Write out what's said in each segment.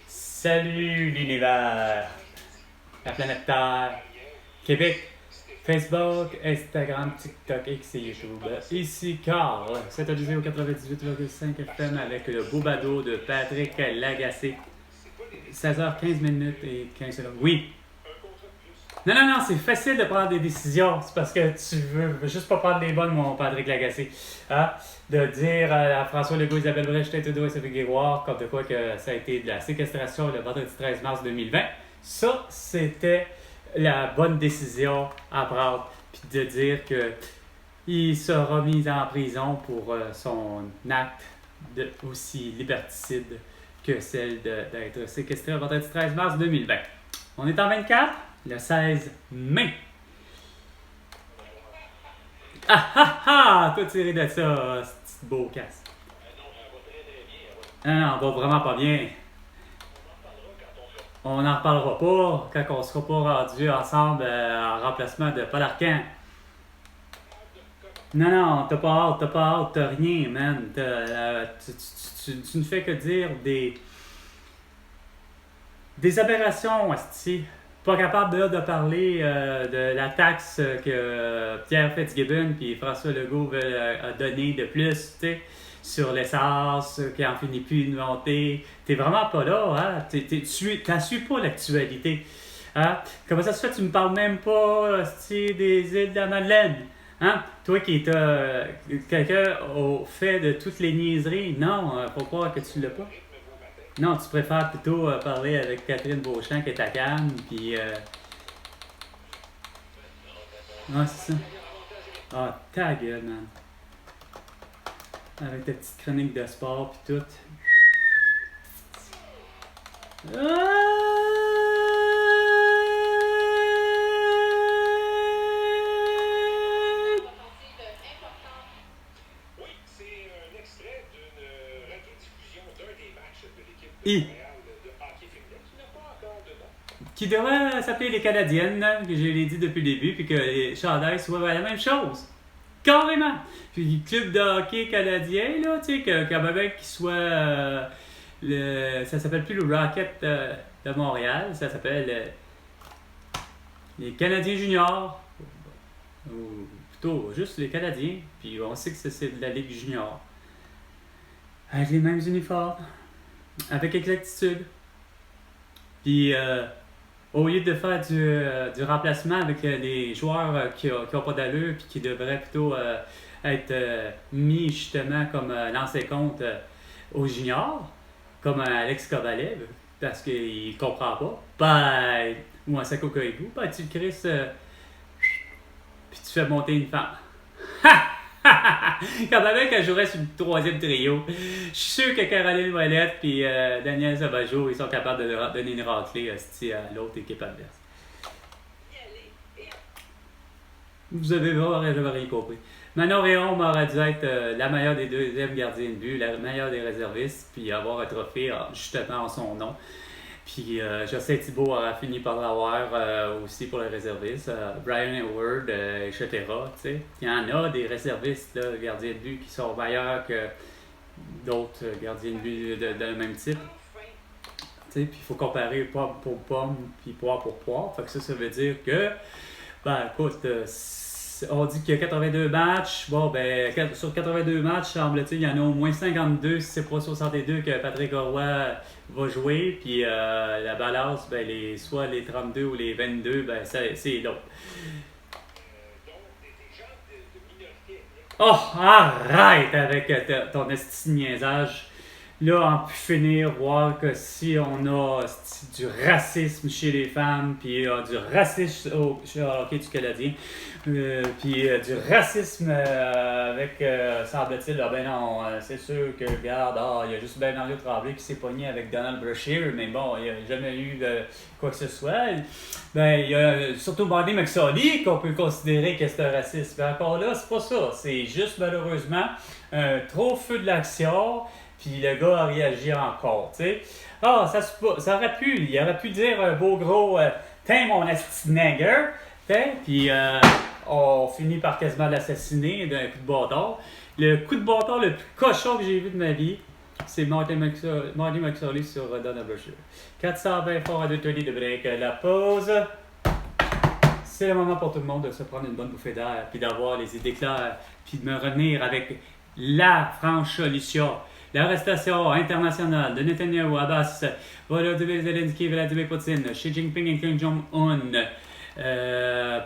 Salut l'univers, la planète Terre, Québec, Facebook, Instagram, TikTok, X et YouTube. Ici Carl, c'est au 98,5 FM avec le beau bado de Patrick Lagacé. 16h15 minutes et 15 secondes. Oui. Non, c'est facile de prendre des décisions. C'est parce que tu veux juste pas prendre les bonnes, mon Patrick Lagacé. Hein? De dire à François Legault, Isabelle Brèche, Trudeau et Sophie Grégoire, comme de quoi que ça a été de la séquestration le vendredi 13 mars 2020. Ça, c'était la bonne décision à prendre. Puis de dire que il sera mis en prison pour son acte aussi liberticide que celle d'être séquestré le vendredi 13 mars 2020. On est en 24, le 16 mai. Toi tiré de ça, ce petit beau casse. Non, on va vraiment pas bien. On n'en reparlera pas quand on sera pas rendu ensemble en remplacement de Paul Arcand. Non, t'as pas hâte, t'as rien, man. Tu ne fais que dire des aberrations, asti. Pas capable là, de parler de la taxe que Pierre Fitzgibbon et François Legault veulent donner de plus, tu sais, sur l'essence, qui en finit plus de monter. T'es vraiment pas là, hein? T'en suis pas l'actualité. Hein? Comment ça se fait que tu me parles même pas des îles de la Madeleine? Hein? Toi qui es quelqu'un au fait de toutes les niaiseries, non, faut croire que tu l'as pas. Non, tu préfères plutôt parler avec Catherine Beauchamp qui est à Cannes, puis... Ah, c'est ça. Ah, ta gueule, man. Avec ta petite chronique de sport, puis tout. Qui devrait s'appeler les Canadiennes, là, que je l'ai dit depuis le début, puis que les chandails soient la même chose. Carrément! Puis le club de hockey canadien, là, tu sais, quand même qu'il soit. Ça s'appelle plus le Rocket de Montréal, ça s'appelle les Canadiens Juniors. Ou plutôt juste les Canadiens, puis on sait que c'est de la Ligue Junior. Avec les mêmes uniformes, avec exactitude. Puis. Au lieu de faire du remplacement avec des joueurs qui n'ont pas d'allure et qui devraient plutôt être mis justement comme lancé compte aux juniors, comme Alex Kovalev, parce qu'il ne comprend pas, ou un Sako Koivu, tu le crisses puis tu fais monter une femme. Quand même qu'elle jouerait sur le troisième trio, je suis sûr que Caroline Ouellette et Daniel Sauvageau, ils sont capables de donner une raclée à l'autre équipe adverse. Vous avez vraiment rien compris. Manon Réaume aurait dû être la meilleure des deuxièmes gardiens de but, la meilleure des réservistes, puis avoir un trophée justement en son nom. Puis Jocelyn Thibault aura fini par l'avoir aussi pour les réservistes. Brian Hayward, etc. T'sais. Il y en a des réservistes, là, gardiens de but, qui sont meilleurs que d'autres gardiens de but de même type. Puis il faut comparer pomme pour pomme, puis poire pour poire. Fait que ça veut dire que, écoute, on dit qu'il y a 82 matchs. Bon, sur 82 matchs, semble-t-il, il y en a au moins 52, si c'est pas 62 que Patrick Roy va jouer. Puis la balance, soit les 32 ou les 22, c'est l'autre. Oh, arrête avec ton esti niaisage. Là, on peut finir voir que si on a du racisme chez les femmes, puis du racisme chez le hockey du Canadien, puis du racisme avec, semble-t-il, non, c'est sûr que, regarde, il y a juste Bernard Tremblay qui s'est pogné avec Donald Brashear, mais bon, il n'y a jamais eu quoi que ce soit. Il y a surtout Barney McSorley qu'on peut considérer que c'est un raciste. Mais encore là, c'est pas ça. C'est juste, malheureusement, un trop feu de l'action. Puis le gars a réagi encore, tu sais. Ça aurait pu, il aurait pu dire un beau gros « Tiens, mon asti nègre », puis on finit par quasiment l'assassiner d'un coup de bâton. Le coup de bâton le plus cochon que j'ai vu de ma vie, C'est Marty McSorley sur Donna Brashear. 420 forts à 2 Tony de break. La pause. C'est le moment pour tout le monde de se prendre une bonne bouffée d'air, puis d'avoir les idées claires, puis de me revenir avec la franche solution. L'arrestation internationale de Netanyahu, Abbas, Volodymyr Zelensky, Vladimir Poutine, Xi Jinping et Kim Jong-un,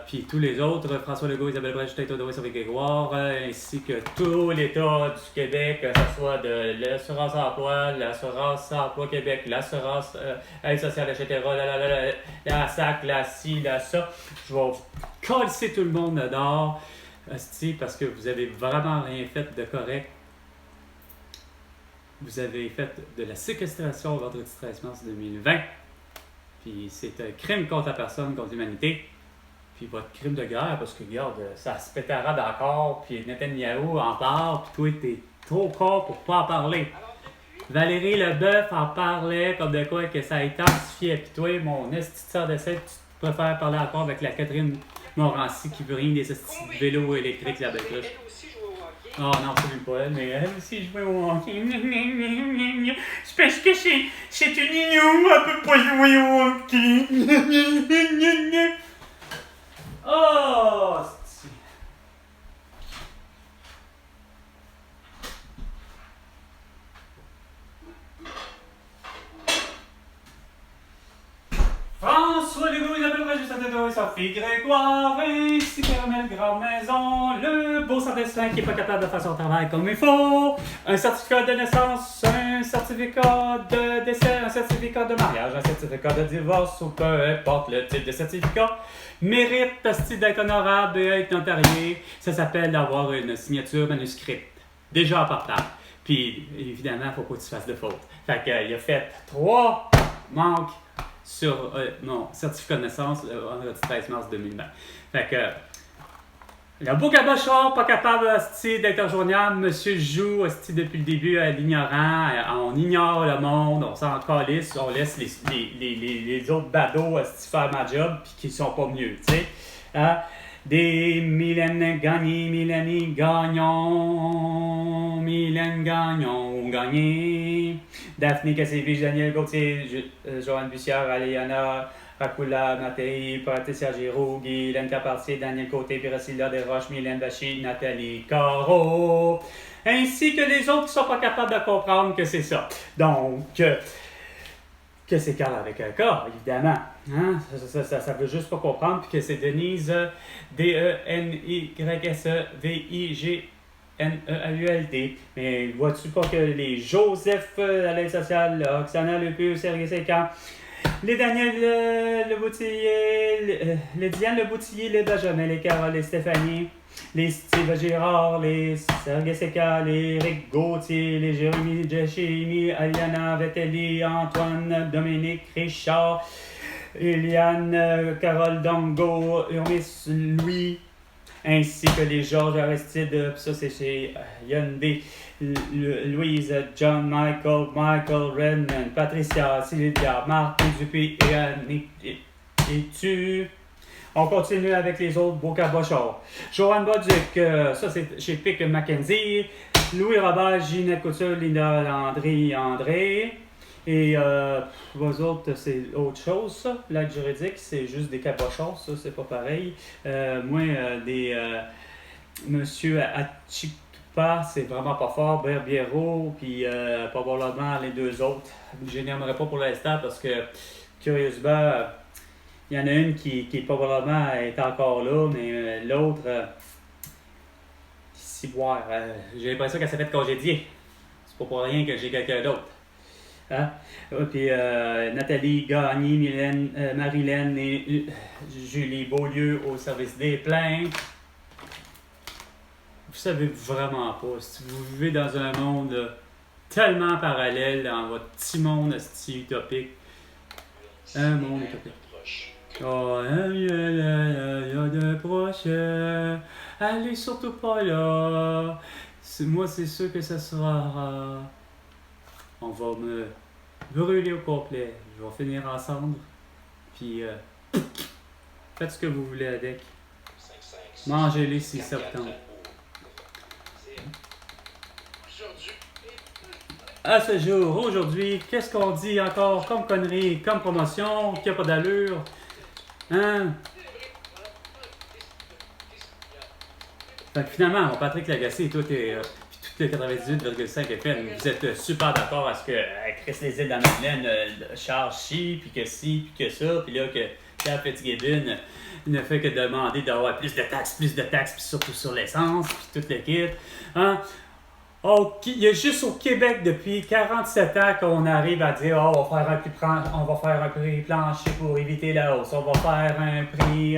puis tous les autres, François Legault, Isabelle Brèche, Théodore Sauvé-Grégoire, ainsi que tout l'État du Québec, que ce soit de l'assurance emploi, l'assurance emploi Québec, l'assurance aide sociale, etc., la SAC, la ci, la ça. Je vais coller tout le monde dehors, parce que vous avez vraiment rien fait de correct. Vous avez fait de la séquestration le vendredi 13 mars 2020. Puis c'est un crime contre la personne, contre l'humanité. Puis votre crime de guerre, parce que regarde, ça se pétera d'accord, puis Netanyahou en parle, puis toi, t'es trop con pour pas en parler. Valérie Leboeuf en parlait comme de quoi que ça a intensifié. Puis toi, mon esthétique d'essai, tu préfères parler encore avec la Catherine Morancy qui veut rien des vélos électriques là-bas. Oh non, c'est même pas elle, mais elle aussi jouait au hockey. C'est parce que c'est une ignou, elle peut pas jouer au hockey. Oh, c'est... François Legault, Isabelle Brèche, Théodore, Sophie Grégoire, ainsi Carmel Grande Maison, le beau Saint-Destin qui n'est pas capable de faire son travail comme il faut, un certificat de naissance, un certificat de décès, un certificat de mariage, un certificat de divorce ou peu importe le type de certificat, mérite d'être honorable et être notarié. Ça s'appelle d'avoir une signature manuscrite, déjà en partant. Puis évidemment, il ne faut pas que tu fasses de faute. Fait qu'il a fait 3 manques sur mon certificat de naissance le vendredi 13 mars 2020. Fait que le beau cabochon, pas capable d'être rejoignable, monsieur joue depuis le début à l'ignorant, on ignore le monde, on s'en calisse, on laisse les autres badauds faire ma job puis qui sont pas mieux, tu sais. Hein? Des Mylène Gagné, Mélanie Gagnon, Mylène Gagnon, gagné. Daphné Cassevich, Daniel Gauthier, Joanne Bussière, Aléana Rakula, Nathalie, Patricia Giroux, Guylaine Carpentier, Daniel Côté, Péricilla Desroches, Mylène Bachy, Nathalie Corot, ainsi que les autres qui sont pas capables de comprendre que c'est ça. Donc, que c'est Carl avec un K, évidemment. Hein? Ça veut juste pas comprendre, puis que c'est Denise, Denisevigneauld. Mais vois-tu pas que les Joseph à l'aide sociale, Oksana Lepeu, Sergei Sécan, les Daniel Le Boutillier, les Diane Le Boutillier, les Benjamin, les Carole, les Stéphanie, les Steve Girard, les Sergei Sécan, les Eric Gauthier, les Jérémy Jeshimi, Aliana Vettelli, Antoine Dominique Richard, Eliane Carole Dongo, Urmis Louis, ainsi que les Georges Aristide, ça c'est chez Hyundai, Louise, John, Michael Redman, Patricia, Sylvia, Martin Dupuis et Annick et tu. On continue avec les autres beaux cabochards. Joanne Boduc, ça c'est chez Pic Mackenzie, Louis Robert, Ginette Couture, Linda Landry, André. Et vos autres, c'est autre chose, ça. L'aide juridique, c'est juste des cabochons, ça, c'est pas pareil. Des Monsieur Achipa, c'est vraiment pas fort. Berbiero, puis probablement les deux autres. Je n'aimerais pas pour l'instant parce que, curieusement, il y en a une qui probablement est encore là, mais l'autre, ciboire, j'ai l'impression qu'elle s'est fait congédier. C'est pas pour rien que j'ai quelqu'un d'autre. Hein? Puis Nathalie Gagné, Marilène et Julie Beaulieu au service des plaintes. Vous savez vraiment pas. Si vous vivez dans un monde tellement parallèle, dans votre petit monde utopique. Un monde utopique. Oh, il y a de proches. Allez surtout pas là. Moi, c'est sûr que ça sera. On va me brûler au complet. Je vais finir en cendre. Puis, faites ce que vous voulez avec. Mangez-les si ça vous tente. à ce jour, aujourd'hui, qu'est-ce qu'on dit encore comme connerie, comme promotion, qui a pas d'allure? Hein? Fait que finalement, mon Patrick Lagacé, toi, puis tout le 98,5 FM, vous êtes super d'accord à ce que Chris les îles de la Madeleine charge ci, puis que ci, puis que ça, puis là, que Pierre Fitzgibbon ne fait que demander d'avoir plus de taxes, puis surtout sur l'essence, puis tout le kit. Hein? Il y a juste au Québec depuis 47 ans qu'on arrive à dire on va faire un prix plancher pour éviter la hausse, on va faire un prix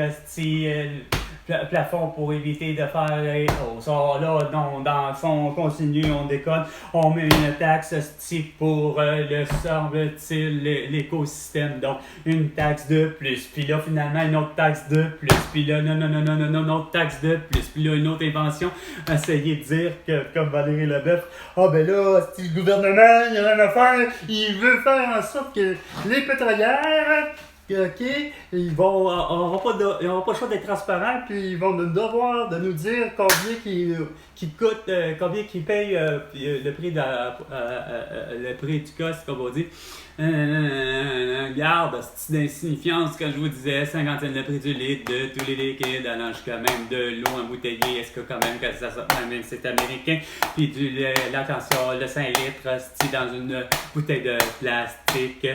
plafond pour éviter de faire les hausses. Là, non, dans le fond, on continue, on déconne, on met une taxe pour le semble-t-il l'écosystème. Donc, une taxe de plus, puis là, finalement, une autre taxe de plus, puis là, non, une autre taxe de plus, puis là, une autre invention. Essayer de dire que, comme Valérie Leboeuf, ben là, si le gouvernement, il a rien à faire, il veut faire en sorte que les pétrolières, OK, ils n'auront pas le choix d'être transparents, puis ils vont devoir de nous dire combien qui coûte, combien qu'ils payent le prix du cost, comme on dit. Garde, c'est d'insignifiance quand je vous disais 50 cents le prix du litre de tous les liquides, allant jusqu'à même de l'eau embouteillée. Est-ce que quand même que ça même c'est américain? Puis l'attention, le 5 litres dans une bouteille de plastique,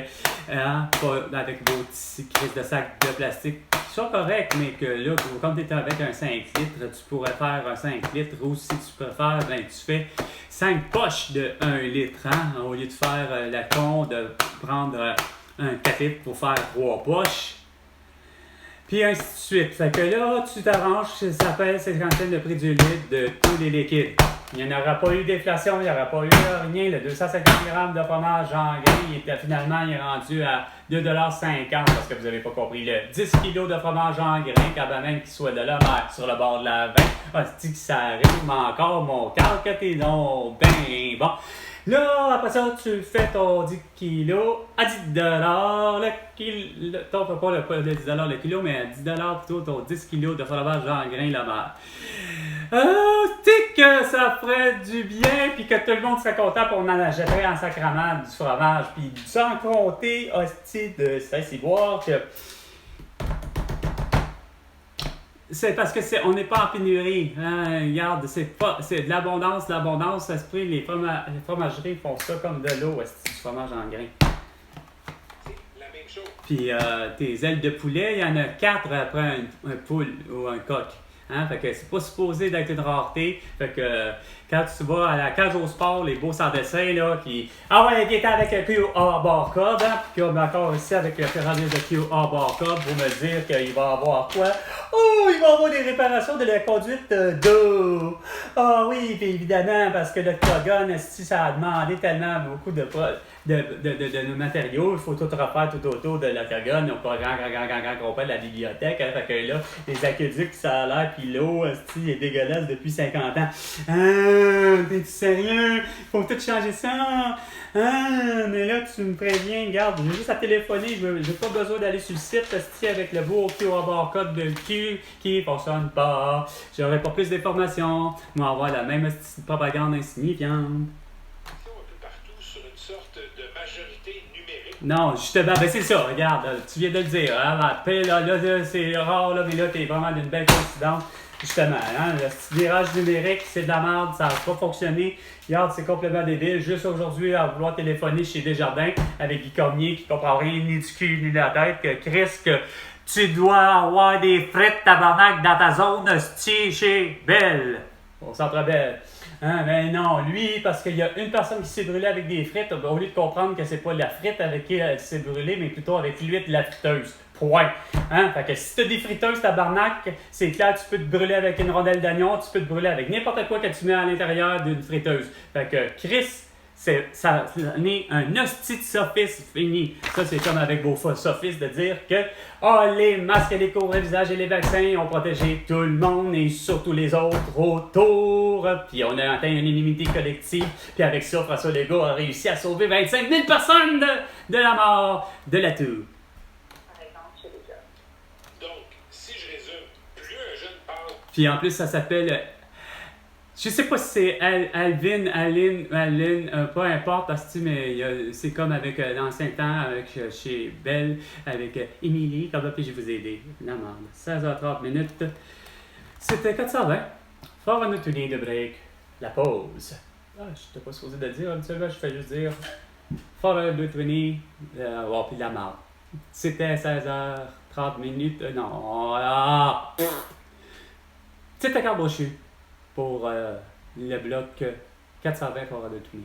pas avec vos petits crises de sacs de plastique qui sont corrects, mais que là, quand tu es avec un 5 litres, tu pourrais faire un 5 litres, ou si tu préfères, ben tu fais 5 poches de 1 litre, hein, au lieu de faire la con de prendre un café pour faire 3 poches. Puis ainsi de suite. Fait que là, tu t'arranges, ça s'appelle 50 cents le prix du litre de tous les liquides. Il n'y aura pas eu d'inflation, il n'y aura pas eu rien. Le 250 grammes de fromage en grain, finalement, il est rendu à 2,50$ parce que vous n'avez pas compris. Le 10 kg de fromage en grain, quand même qu'il soit de la mer sur le bord de la 20. C'est que ça arrive encore, mon cœur, que t'es donc ben bon. Là, après ça, tu fais ton 10 kg à 10$ le kilo. Pas le 10$ le kilo, mais à 10$ plutôt ton 10 kg de fromage en grain la mer. Tu sais que ça ferait du bien, puis que tout le monde serait content, puis on en achèterait en sacrament du fromage. Puis sans compter, hostie de Saint-Cyboire, que c'est parce que on n'est pas en pénurie. Hein? Regarde, c'est de l'abondance. L'abondance, ça se peut, les fromageries font ça comme de l'eau, du fromage en grain. C'est la même chose. Puis tes ailes de poulet, il y en a 4 après un poule ou un coq. Hein? Fait que c'est pas supposé d'être une rareté. Fait que quand tu vas à la cage au sport, les beaux sans-dessin, là, qui... il était avec un QA barcode, hein? Puis on est encore ici avec le pyramide de QA barcode pour me dire qu'il va avoir quoi? Il va avoir des réparations de la conduite d'eau. Oui, puis évidemment, parce que l'octogone, si ça a demandé tellement beaucoup de nos matériaux, il faut tout refaire tout autour de l'octogone. On peut grand complet de la bibliothèque. Hein? Fait que là, les aqueducs, ça a l'air, puis l'eau, est dégueulasse depuis 50 ans. T'es-tu sérieux? Faut tout changer ça. Mais là, tu me préviens, regarde, j'ai juste à téléphoner, j'ai pas besoin d'aller sur le site, avec le beau QR barcode de Q qui fonctionne pas. J'aurais pas plus d'informations. Moi, avoir la même propagande insignifiante. Un peu partout sur une sorte de majorité numérique. Non, justement, c'est ça, regarde, tu viens de le dire. Hein, là, c'est rare, là, mais là, t'es vraiment d'une belle coïncidence. Justement, hein, le petit virage numérique, c'est de la merde, ça n'a pas fonctionné. Regarde, c'est complètement débile. Juste aujourd'hui, à vouloir téléphoner chez Desjardins avec Guy Cormier qui comprend rien ni du cul ni de la tête, que Chris, que tu dois avoir des frites tabarnak dans ta zone chez Belle. Au Centre Belle. Hein, ben non, lui, parce qu'il y a une personne qui s'est brûlée avec des frites, au lieu de comprendre que c'est pas la frite avec qui elle s'est brûlée, mais plutôt avec l'huile de la friteuse. Point. Hein? Fait que si tu as des friteuses tabarnak, c'est clair, tu peux te brûler avec une rondelle d'oignon, tu peux te brûler avec n'importe quoi que tu mets à l'intérieur d'une friteuse. Fait que Chris, ça n'est un hostie de sophisme fini. Ça, c'est comme avec vos faux sophistes de dire que les masques, les couvre-visage et les vaccins ont protégé tout le monde et surtout les autres autour. Puis on a atteint une immunité collective. Puis avec ça, François Legault a réussi à sauver 25 000 personnes de la mort de la toux. Donc, si je résume, plus un jeune parle... Puis en plus, ça s'appelle Je sais pas si c'est Alvin, Aline, peu importe, parce que, mais c'est comme avec l'ancien temps, avec chez Belle, avec Émilie, comme là, puis je vous ai aidé. La merde. 16h30 minutes. C'était 420. Fort en tenue de break. La pause. Ah, je n'étais pas supposé de dire, habituellement, je fais juste dire. Fort en tenue, oh, puis la merde. C'était 16h30 minutes. Non, ah! C'était carboché pour le bloc 420 Fort en tenue.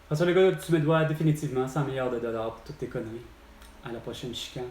François Legault, tu me dois définitivement 100 milliards de dollars pour toutes tes conneries. À la prochaine chicane.